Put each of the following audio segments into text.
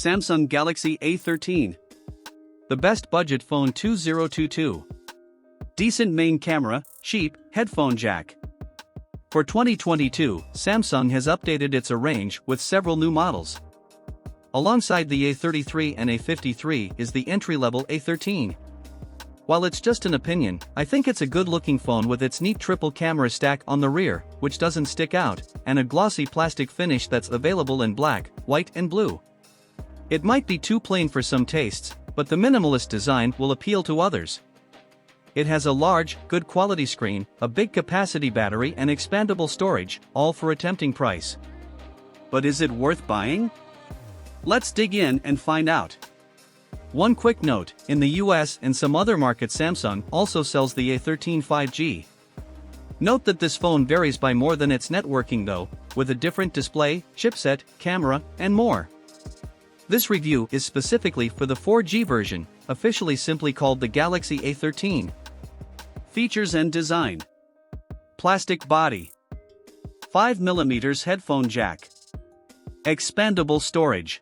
Samsung Galaxy A13. The best budget phone 2022. Decent main camera, cheap, headphone jack. For 2022, Samsung has updated its range with several new models. Alongside the A33 and A53 is the entry-level A13. While it's just an opinion, I think it's a good-looking phone with its neat triple camera stack on the rear, which doesn't stick out, and a glossy plastic finish that's available in black, white and blue. It might be too plain for some tastes, but the minimalist design will appeal to others. It has a large, good quality screen, a big capacity battery and expandable storage, all for a tempting price. But is it worth buying? Let's dig in and find out. One quick note, in the US and some other markets Samsung also sells the A13 5G. Note that this phone varies by more than its networking though, with a different display, chipset, camera, and more. This review is specifically for the 4G version, officially simply called the Galaxy A13. Features and design. Plastic body. 5mm headphone jack. Expandable storage.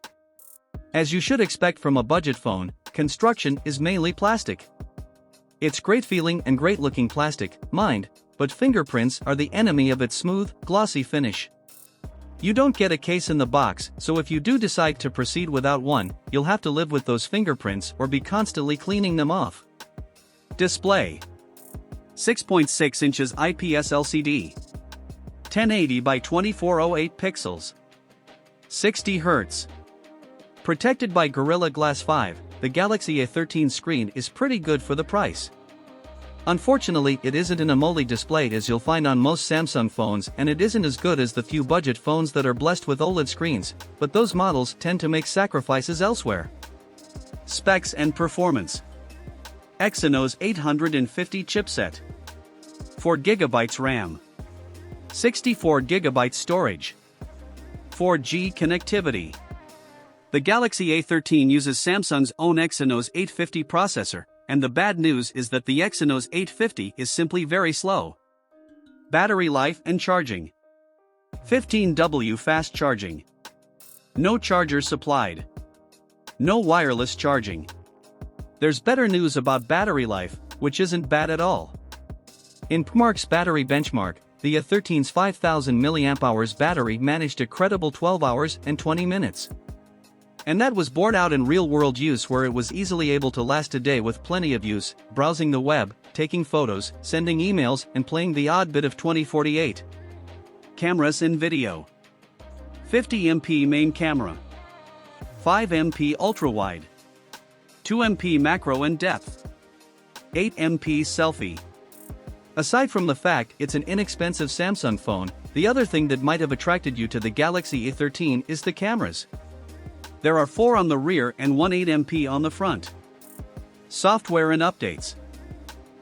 As you should expect from a budget phone, construction is mainly plastic. It's great feeling and great looking plastic, mind, but fingerprints are the enemy of its smooth, glossy finish. You don't get a case in the box, so if you do decide to proceed without one, you'll have to live with those fingerprints or be constantly cleaning them off. Display. 6.6 inches IPS LCD. 1080 by 2408 pixels. 60 Hz. Protected by Gorilla Glass 5, the Galaxy A13 screen is pretty good for the price. Unfortunately, it isn't an AMOLED display as you'll find on most Samsung phones, and it isn't as good as the few budget phones that are blessed with OLED screens, but those models tend to make sacrifices elsewhere. Specs and performance. Exynos 850 chipset. 4GB RAM. 64GB storage. 4G connectivity. The Galaxy A13 uses Samsung's own Exynos 850 processor, and the bad news is that the Exynos 850 is simply very slow. Battery life and charging. 15W fast charging. No charger supplied. No wireless charging. There's better news about battery life, which isn't bad at all. In PMark's battery benchmark, the A13's 5000 mAh battery managed a credible 12 hours and 20 minutes. And that was borne out in real-world use where it was easily able to last a day with plenty of use, browsing the web, taking photos, sending emails, and playing the odd bit of 2048. Cameras and video. 50MP main camera. 5MP ultra-wide. 2MP macro and depth. 8MP selfie. Aside from the fact it's an inexpensive Samsung phone, the other thing that might have attracted you to the Galaxy A13 is the cameras. There are 4 on the rear and 1 8MP on the front. Software and updates.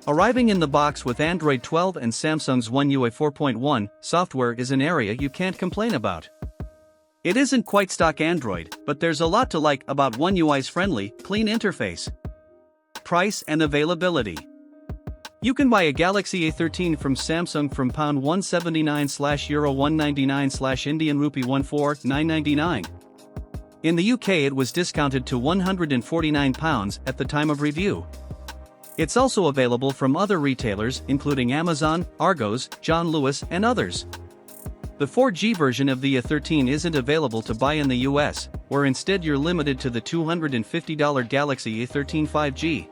Arriving in the box with Android 12 and Samsung's OneUI 4.1, software is an area you can't complain about. It isn't quite stock Android, but there's a lot to like about OneUI's friendly, clean interface. Price and availability. You can buy a Galaxy A13 from Samsung from £179/Euro 199/Indian rupee 14,999. In the UK it was discounted to £149 at the time of review. It's also available from other retailers including Amazon, Argos, John Lewis and others. The 4G version of the A13 isn't available to buy in the US, where instead you're limited to the $250 Galaxy A13 5G.